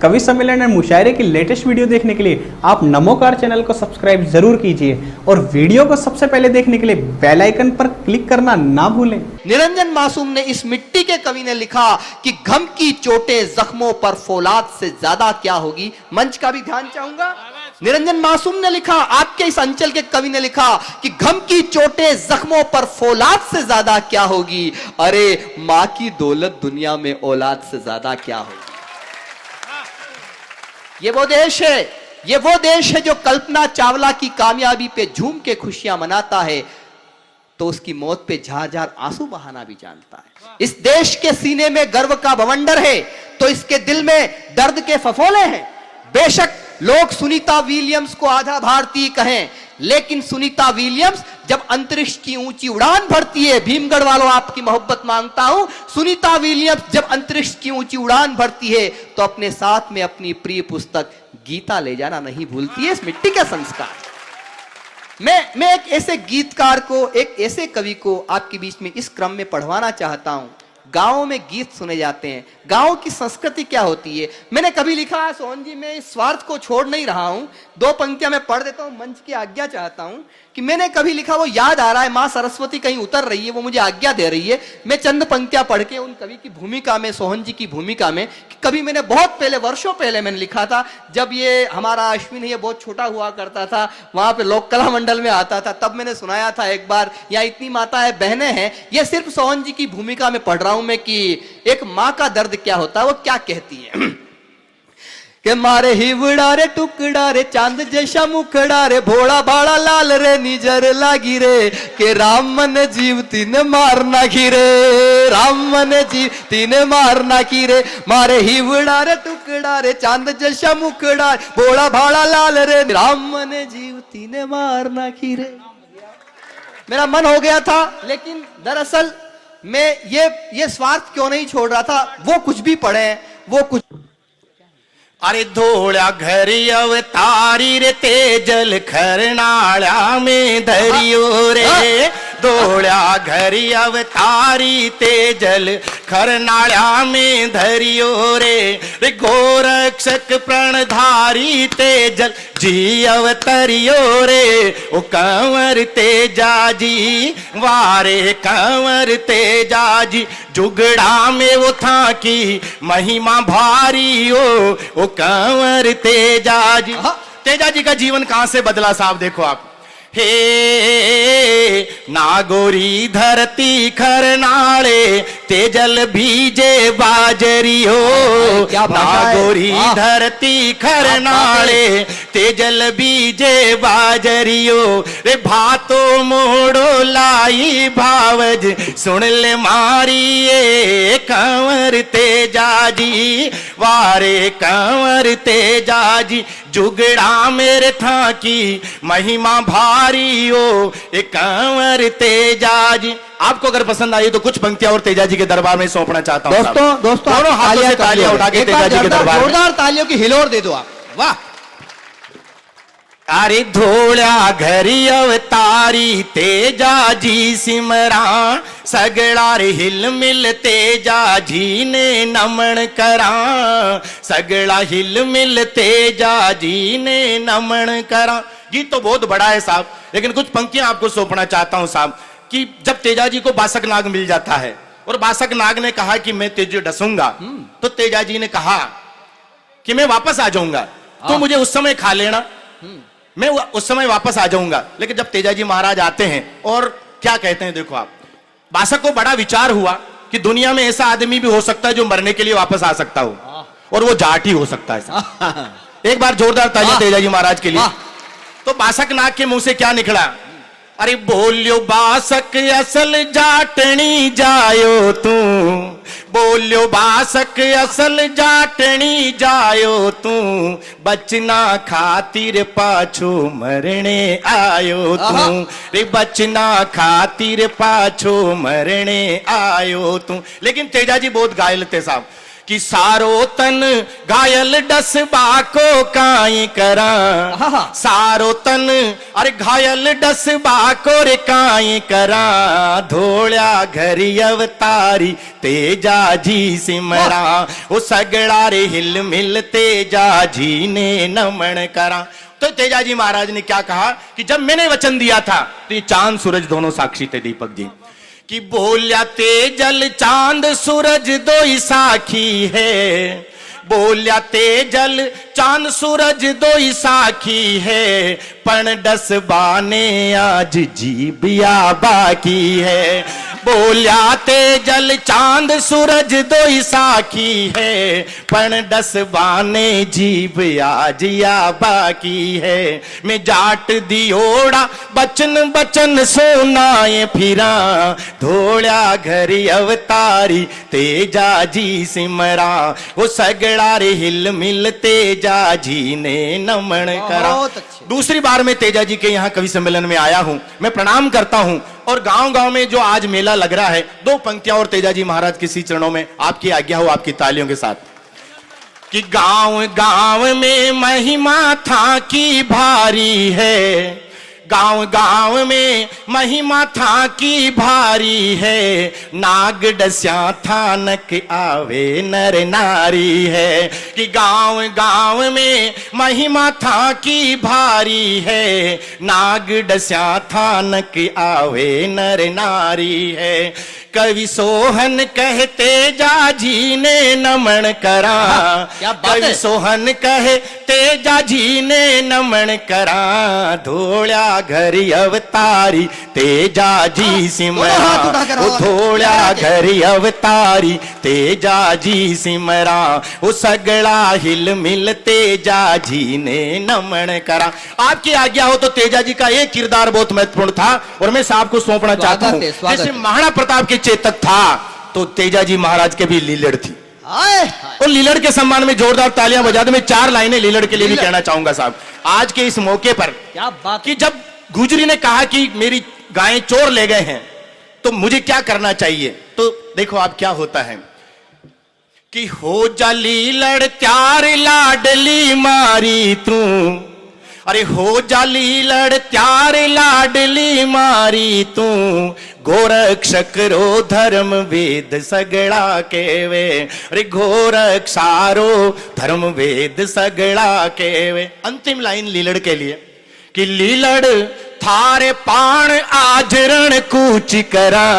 कवि सम्मेलन और मुशायरे की लेटेस्ट वीडियो देखने के लिए आप नमोकार चैनल को सब्सक्राइब जरूर कीजिए और वीडियो को सबसे पहले देखने के लिए बेल आइकन पर क्लिक करना ना भूलें। निरंजन मासूम ने इस मिट्टी के कवि ने लिखा कि गम की चोटें जख्मों पर फौलाद से ज्यादा क्या होगी। मंच का भी ध्यान चाहूंगा। निरंजन मासूम ने लिखा, आपके इस अंचल के कवि ने लिखा कि गम की चोटें जख्मों पर फौलाद से ज्यादा क्या होगी। अरे मां की दौलत दुनिया में औलाद से ज्यादा क्या होगी। ये वो देश है, ये वो देश है जो कल्पना चावला की कामयाबी पे झूम के खुशियां मनाता है तो उसकी मौत पे झार आंसू बहाना भी जानता है। इस देश के सीने में गर्व का बवंडर है तो इसके दिल में दर्द के फफोले हैं। बेशक लोग सुनीता विलियम्स को आधा भारतीय कहें, लेकिन सुनीता विलियम्स जब अंतरिक्ष की ऊंची उड़ान भरती है, भीमगढ़ वालों आपकी मोहब्बत मांगता हूं, सुनीता विलियम्स जब अंतरिक्ष की ऊंची उड़ान भरती है तो अपने साथ में अपनी प्रिय पुस्तक गीता ले जाना नहीं भूलती है। इस मिट्टी का संस्कार। मैं एक ऐसे गीतकार को, एक ऐसे कवि को आपके बीच में इस क्रम में पढ़वाना चाहता हूं। गांवों में गीत सुने जाते हैं, गांव की संस्कृति क्या होती है। मैंने कभी लिखा, सोहन जी मैं इस स्वार्थ को छोड़ नहीं रहा हूं, दो पंक्तियां मैं पढ़ देता हूं, मंच की आज्ञा चाहता हूं कि मैंने कभी लिखा, वो याद आ रहा है, मां सरस्वती कहीं उतर रही है, वो मुझे आज्ञा दे रही है। मैं चंद पंक्तियां पढ़ के उन कवि की भूमिका में, सोहन जी की भूमिका में, कि कभी मैंने बहुत पहले, वर्षों पहले मैंने लिखा था, जब ये हमारा अश्विन ये बहुत छोटा हुआ करता था, वहां पे लोक कला मंडल में आता था, तब मैंने सुनाया था एक बार, या इतनी माताएं बहनें हैं। ये सिर्फ सोहन जी की भूमिका में पढ़ रहा हूं मैं कि एक मां का दर्द क्या होता है, वो क्या कहती है कि मारे हिवड़ा रे टुकड़ा रे चांद जैसा मुखड़ा रे भोला भाड़ा लाल रे निजर लागी रे के राम मन जीव तीन मारना खीरे, राम मन जीव तीन मारना खीरे। मारे हिवड़ा रे टुकड़ा रे चांद जैसा मुखड़ा भोला भाड़ा लाल रे राम मन जीव तीन मारना खीरे। मेरा मन हो गया था, लेकिन दरअसल मैं ये स्वार्थ क्यों नहीं छोड़ रहा था। वो कुछ भी पढ़े, वो कुछ। अरे धोड़ा घर अवतारी रे तेजल खरनाड़ा में धरियो रे, धोड़ा घर अवतारी तेजल खरनाड़ा में धरियो रे गोरक्षक प्रणधारी तेजल जी अवतरियो रे। ओ कंवर तेजा जी वारे कंवर तेजा जी जुगड़ा में वो था की महिमा भारी ओ कंवर तेजा जी। तेजा जी का जीवन कहां से बदला साहब, देखो आप। हे नागोरी धरती खरनाड़े तेजल भीजे बाजरी हो, नागोरी धरती खरनाड़े तेजल बीजे बाजरी हो रे भातो मोड़ो लाई भावज सुन ले मारिए कंवर तेजा जी वारे कंवर तेजा जी जुगड़ा मेरे था की महिमा भारी हो एक कंवर तेजा जी। आपको अगर पसंद आई तो कुछ पंक्तियां और तेजा जी के दरबार में सौंपना चाहता हूं। दोस्तों दोनों हाथों से तालियां उठा के तेजा जी के दरबार में जोरदार तालियों की हिलोर दे दो आप। वाह। अरे धोड़ा घरी अवतारी तेजा जी सिमरा सगड़ा रे हिल मिल तेजा जी ने नमन करा, सगड़ा हिल मिल तेजा जी ने नमन करा। गीत तो बहुत बड़ा है साहब, लेकिन कुछ पंक्तियां आपको सौंपना चाहता हूं साहब। कि जब तेजा जी को बासक नाग मिल जाता है और बासक नाग ने कहा कि मैं तेजो डसूंगा, तो तेजा जी ने कहा कि मैं वापस आ जाऊंगा, तो मुझे उस समय खा लेना, मैं उस समय वापस आ जाऊंगा। लेकिन जब तेजा जी महाराज आते हैं और क्या कहते हैं, देखो आप, बासक को बड़ा विचार हुआ कि दुनिया में ऐसा आदमी भी हो सकता है जो मरने के लिए वापस आ सकता हो, और वो जाट ही हो सकता है। एक बार जोरदार तालियां तेजा जी महाराज के लिए। तो बासक नाग के मुंह से क्या निकला, अरे बोलियो बासक असल जाटनी जायो तू, बोलियो बासक असल जाटनी जायो तू, बचना खातिर पाछो मरने आयो तू रे, बचना खातिर पाछो मरने आयो तू। लेकिन तेजा जी बहुत घायल थे साहब कि सारो तन घायल डसबा को काई करा, सारो तन अरे घायल डसबा को रे काई करा, धोल्या घरी अवतारी तेजा जी सिमरा, वो सगड़ा रे हिल मिल तेजा जी ने नमन करा। तो तेजा जी महाराज ने क्या कहा कि जब मैंने वचन दिया था तो ये चांद सूरज दोनों साक्षी थे दीपक जी, कि बोल्या तेजल चांद सूरज दो ही साखी है, बोल्या तेजल चांद सूरज दो ही साखी है, पण डसबा ने आज जीबिया बाकी है, बोल्या तेजल चांद सूरज दो ही साखी है, पण डसबा ने जीब आजिया बाकी है, मैं जाट दियोड़ा बचन बचन सोनाए फिरा, धोल्या घरी अवतारी तेजा जी सिमरा, वो सगड़ा रे हिल मिल तेजा जी ने नमन करा। दूसरी बार मैं तेजा जी के यहाँ कवि सम्मेलन में आया हूं, मैं प्रणाम करता हूं और गांव गांव में जो आज मेला लग रहा है, दो पंक्तियां और तेजा जी महाराज के सी चरणों में आपकी आज्ञा हो आपकी तालियों के साथ, कि गांव गांव में महिमा था की भारी है, गांव गांव में महिमा था की भारी है, नाग डस्या थानक आवे नर नारी है, कि गांव गांव में महिमा था की भारी है, नाग डस्या थानक आवे नर नारी है, कवि सोहन कहते जा जी ने नमन करा, कवि सोहन कहे तेजा जी ने नमन करा, धोल्या घरी अवतारी तेजा जी सिमरा, धोल्या घरी अवतारी तेजा जी सिमरा, वो सगड़ा हिल मिल तेजा जी ने नमन करा। आपकी आज्ञा हो तो तेजा जी का एक किरदार बहुत महत्वपूर्ण था और मैं साहब को सौंपना चाहता हूं। जैसे महाराणा प्रताप के चेतक था तो तेजा जी महाराज के भी लीलड़ थी, और लीलड़ के सम्मान में जोरदार तालियां बजा दे। मैं 4 लाइनें लीलड़ के लिए भी कहना चाहूंगा साहब आज के इस मौके पर, क्या बात कि जब गुजरी ने कहा कि मेरी गायें चोर ले गए हैं तो मुझे क्या करना चाहिए, तो देखो आप क्या होता है कि हो जा लीलड़ त्यार लाडली मारी तू, अरे हो जा लीलड़ त्यार लाडली मारी तू, गोरक्ष करो धर्म वेद सगड़ा केवे, अरे गोरख सारो धर्म वेद सगड़ा केवे। अंतिम लाइन लीलड़ के लिए कि लीलड़ थारे पाण आजरण कूच करा,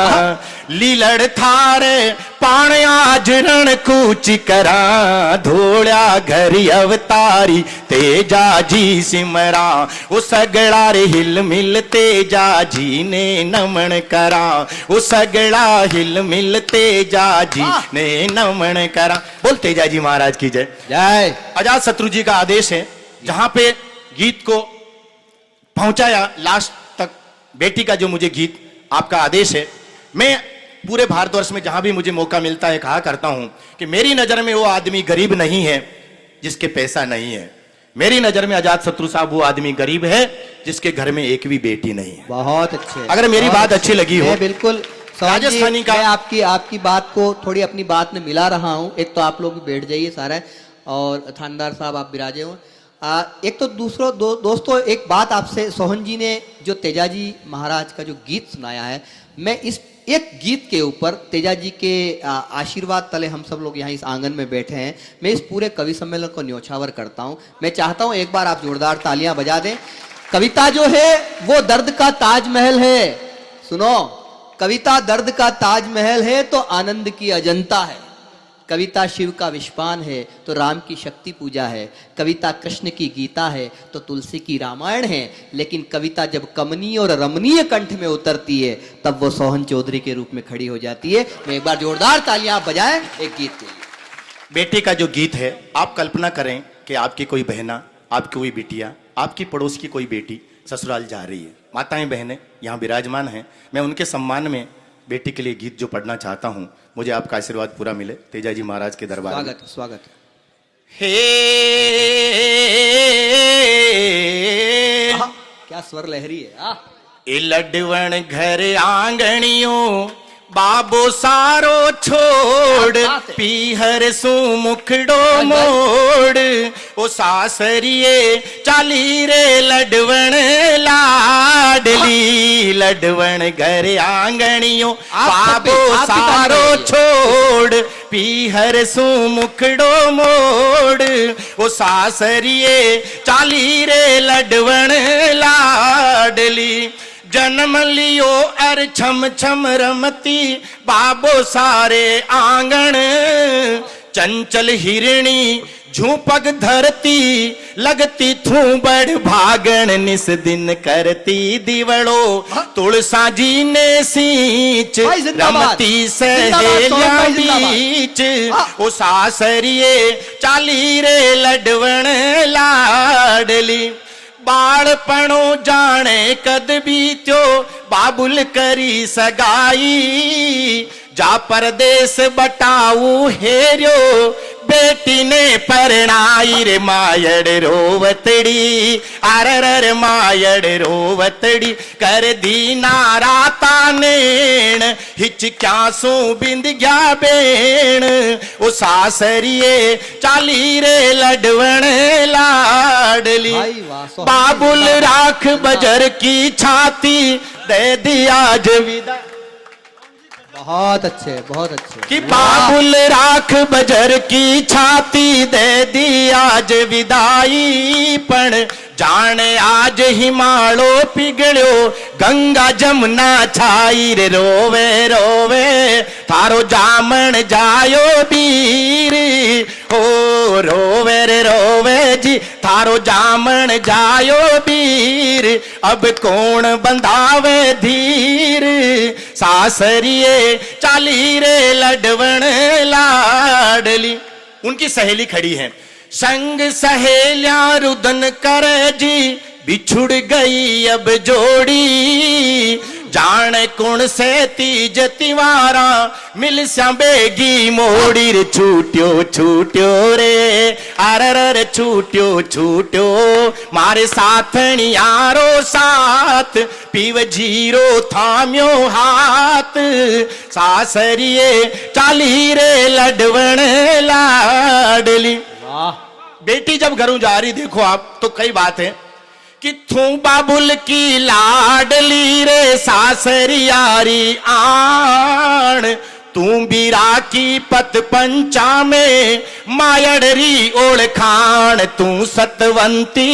लीलड़ थारे पाण आजरण कूच करा, धोल्या घरी अवतारी तेजा जी सिमरा, वो सगड़ा रे हिल मिल तेजा जी ने नमन करा, वो सगड़ा हिल मिल तेजा जी ने नमन करा। बोल तेजा जी महाराज की जय जय। अजात शत्रु जी का आदेश है, जहां पे गीत को पहुंचाया लास्ट तक, बेटी का जो मुझे गीत आपका आदेश है, मैं पूरे भारतवर्ष में जहां भी मुझे मौका मिलता है कहा करता हूं कि मेरी नजर में वो आदमी गरीब नहीं है जिसके पैसा नहीं है, मेरी नजर में अजात शत्रु साहब वो आदमी गरीब है जिसके घर में एक भी बेटी नहीं है। बहुत अच्छे। अगर मेरी बात अच्छी लगी हो, बिल्कुल राजस्थानी का, मैं आपकी बात को थोड़ी अपनी बात में मिला रहा हूं। एक तो आप लोग बैठ जाइए सारा, और थानेदार साहब आप विराजे हो। एक तो दोस्तों एक बात आपसे, सोहन जी ने जो तेजा जी महाराज का जो गीत सुनाया है, मैं इस एक गीत के ऊपर तेजा जी के आशीर्वाद तले हम सब लोग यहाँ इस आंगन में बैठे हैं, मैं इस पूरे कवि सम्मेलन को न्योछावर करता हूँ। मैं चाहता हूँ एक बार आप जोरदार तालियां बजा दें। कविता जो है वो दर्द का ताजमहल है, सुनो, कविता दर्द का ताजमहल है तो आनंद की अजंता है, कविता शिव का विश्वान है तो राम की शक्ति पूजा है, कविता कृष्ण की गीता है तो तुलसी की रामायण है, लेकिन कविता जब कमनीय और रमणीय कंठ में उतरती है तब वो सोहन चौधरी के रूप में खड़ी हो जाती है। मैं एक बार जोरदार तालियां आप बजाएं एक गीत के लिए। बेटे का जो गीत है, आप कल्पना करें कि आपकी कोई बहना, आपकी कोई बिटिया, आपकी पड़ोस की कोई बेटी ससुराल जा रही है, माताएं बहनें यहाँ विराजमान हैं, मैं उनके सम्मान में बेटी के लिए गीत जो पढ़ना चाहता हूं, मुझे आपका आशीर्वाद पूरा मिले तेजा जी महाराज के दरबार में। स्वागत स्वागत। हे क्या स्वर लहरी है। ए लडवण घर आंगणियों बाबो सारो छोड़ क्या बात है? पीहर सू मुखड़ो मोड़ ओ सासरिए चाली रे लडवण लाडली लडवण घर आंगणियों बाबो आप भी सारो गाइए। छोड़ पीहर सू मुखड़ो मोड़ ओ सासरिए चाली रे लडवण लाडली जन्म लियो अर छम छम रमती बाबो सारे आंगण चंचल हिरणी झूपग धरती लगती थू बड़ भागण निस दिन करती दिवड़ो तुलसा जी ने सींच भाई जिंदाबाद। रमती जिंदाबाद, सहेलिया सोहन भाई जिंदाबाद। बीच हाँ। ओ सासरिए चाली रे लडवण लाडली बाळपणो जाने कद बीत्यो बाबुल करी सगाई जा परदेस बटाऊ हेरियो बेटी ने परणाई रे मायड़ रोवतड़ी अरर मायड़ रोवतड़ी कर दी नाराता नेण हिचक्या सू बिंद गया बेण ओ सासरिए चाली रे लडवण लाडली भाई वाह, सोहन बाबुल भाई राख बजर की छाती दे दिया आज विदा बहुत अच्छे, बहुत अच्छे। कि बाबुल राख बजर की छाती दे दी आज विदाई पण जाने आज हिमालो पिघल्यो गंगा जमुना छाई रे रोवे रोवे थारो जामन जायो बीर हो रोवे रे रोवे जी थारो जामन जायो बीर अब कौन बंधावे धीर सासरिए चाली रे लडवण लाडली उनकी सहेली खड़ी है संग सहेलिया रुदन कर जी बिछुड़ गई अब जोड़ी जाने कौन से तीज तिवारा मिल बेगी मोड़ी रे छूट्यो छूट्यो रे अरर छूट्यो छूट्यो मारे साथनी यारो साथ पीव जीरो थाम्यो हाथ सासरिए चाली रे लडवण लाडली वाह, बेटी जब घरों जा रही देखो आप तो कई बात है कि थू बाबुल की लाडली रे सासरियारी आण तू बीरा की पत पंचा में मायड़री ओढ़ खान तू सतवंती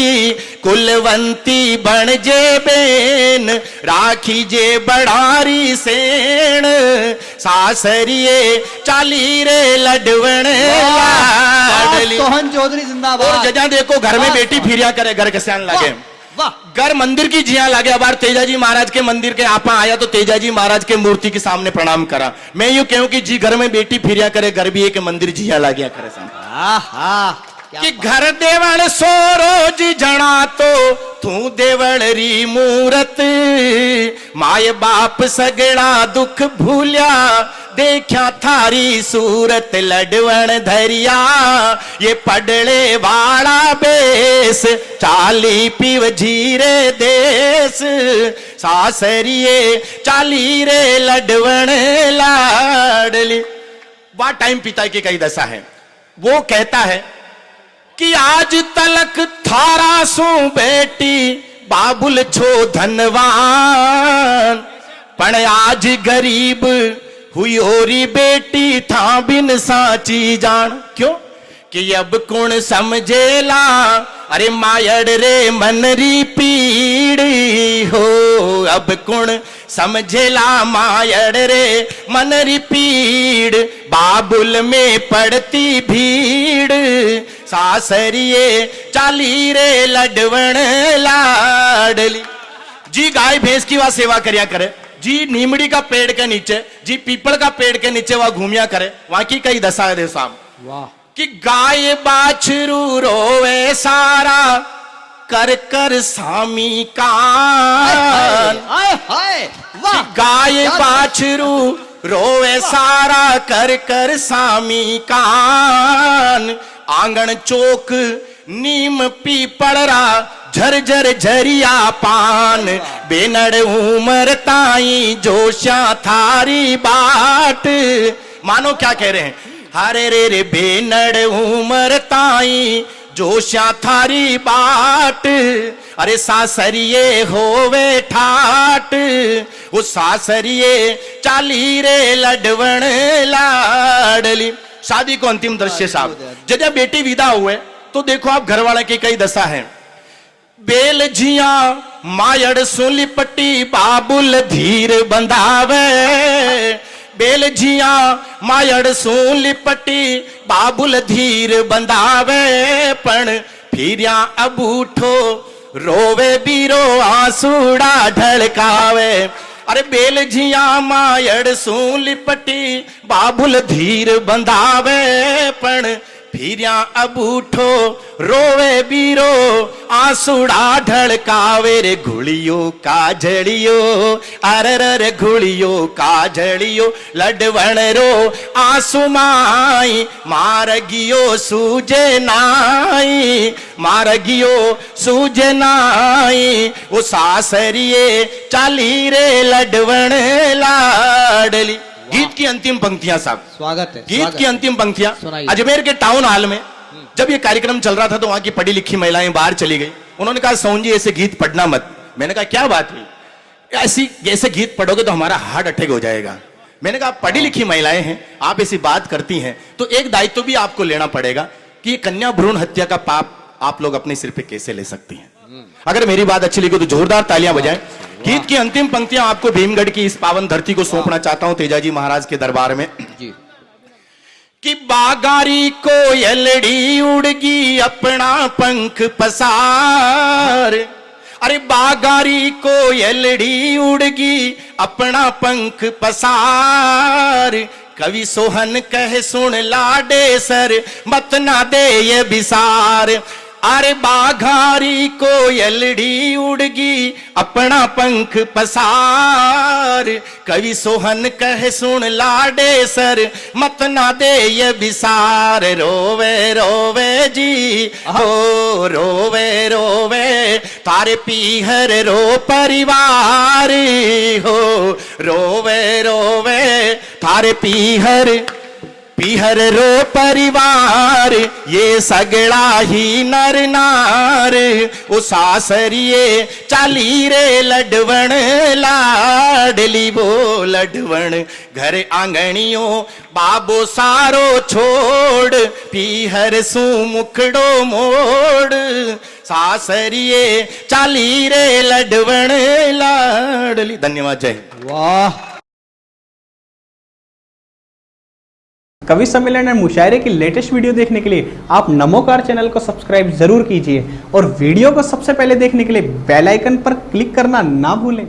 कुलवंती बन जे बेन राखी जे बड़ारी सेण सासरिए चाली रे लडवण लाडली सोहन चौधरी और जिंदाबाद। जजा देखो घर में वाह, बेटी फिरिया करे घर के सियान लागे वाह, घर मंदिर की जिया लागे बार तेजाजी महाराज के मंदिर के आपा आया तो तेजाजी महाराज के मूर्ति के सामने प्रणाम करा मैं यूं कहूं कि जी घर में बेटी फिरिया करे घर भी एक मंदिर जिया लागिया करे सामने आहा, क्या कि घर देवल सो रोज जणा तो तू देवल री मूरत माय बाप सगड़ा दुख भूलिया देखा थारी सूरत लडवण धरिया ये पडले वाला बेस चाली पीव जीरे देश सासरिए चाली रे लडवण लाडली वह टाइम पिता की कई दशा है वो कहता है कि आज तलक थारा सू बेटी बाबुल छो धनवान पण आज गरीब हुई ओरी बेटी था बिन साची जान क्यों कि अब कौन समझेला अरे मायड़ रे मनरी पीड़ी हो अब कौन समझेला मायड़ रे मनरी पीड़ बाबुल में पड़ती भीड़ सासरिए चाली रे लडवण लाडली जी गाय भैंस की वह सेवा करिया करे जी नीमड़ी का पेड़ के नीचे जी पीपल का पेड़ के नीचे वह घूमिया करे वहां की कई दशा है दे साहब वाह, कि गाय बाछरू रोवे सारा कर कर सामी कान हाय हाय, कि वाह, गाय क्या- बाछरू रोवे सारा कर कर सामी कान आंगन चौक नीम पीपड़रा झरझर झरिया पान बेनड़ उमर ताई जोशा थारी बाट। मानो क्या कह रहे हैं, हरे रे रे बेनड़ उमर ताई जोशा थारी बाट। अरे सासरिये होवे ठाट, वो सासरिये चाली रे लडवण लाडली। शादी को अंतिम दृश्य साहब, जब बेटी विदा हुए तो देखो आप घर वाले की कई दशा है। बेल झिया मायड़ सुली पट्टी बाबुल धीर बंधावे, बेल झिया मायड़ सुली पट्टी बाबुल धीर बंधावे। पण फिरिया अब उठो रोवे बीरो आंसूड़ा ढलकावे। अरे बेल झिया मायड़ सूली पट्टी बाबुल धीर बंधावे, पण फिरिया अब उठो रोवे बीरो आंसूड़ा ढलकावे। रे घुड़ियो काजड़ियो अरे घुड़ियो काजड़ियो लडवण रो आंसू माई मार गियो सूजे नाई, मार गियो सूजे नाई। वो सासरिये चाली रे लडवण लाडली। गीत की अंतिम पंक्तियां साहब, स्वागत है। गीत की अंतिम पंक्तियां सुनाइए। अजमेर के टाउन हॉल में जब ये कार्यक्रम चल रहा था तो वहां की पढ़ी लिखी महिलाएं बाहर चली गई। उन्होंने कहा सोहन जी ऐसे गीत पढ़ना मत। मैंने कहा क्या बात हुई, ऐसे गीत पढ़ोगे तो हमारा हार्ट अटैक हो जाएगा। मैंने कहा पढ़ी लिखी महिलाएं हैं, आप ऐसी बात करती हैं तो एक दायित्व भी आपको लेना पड़ेगा कि ये कन्या भ्रूण हत्या का पाप आप लोग अपने सिर पे कैसे ले सकती हैं। अगर मेरी बात अच्छी लगी तो जोरदार तालियां बजाएं। गीत की अंतिम पंक्तियां आपको भीमगढ़ की इस पावन धरती को सौंपना चाहता हूं तेजाजी महाराज के दरबार में जी। कि बागारी को यलड़ी उड़गी अपना पंख पसार। अरे बागारी को यलड़ी उड़गी अपना पंख पसार। कवि सोहन कह सुन लाडे सर मत ना दे ये बिसार। अरे बाघारी को यलड़ी उड़गी अपना पंख पसार। कवि सोहन कह सुन लाडे सर मत ना दे ये बिसार। रोवे रोवे जी हो रोवे रोवे तारे पीहर रो परिवार हो। रोवे रोवे तारे पीहर पीहर रो परिवार। ये सगड़ा ही नर नार ओ सासरिये चाली रे लडवण लाडली। वो लडवण घर आंगणियों बाबो सारो छोड़ पीहर सू मुखड़ो मोड़। सासरिये चाली रे लडवण लाडली। धन्यवाद, जय। वाह। कवि सम्मेलन और मुशायरे की लेटेस्ट वीडियो देखने के लिए आप नमोकार चैनल को सब्सक्राइब जरूर कीजिए और वीडियो को सबसे पहले देखने के लिए बेल आइकन पर क्लिक करना ना भूलें।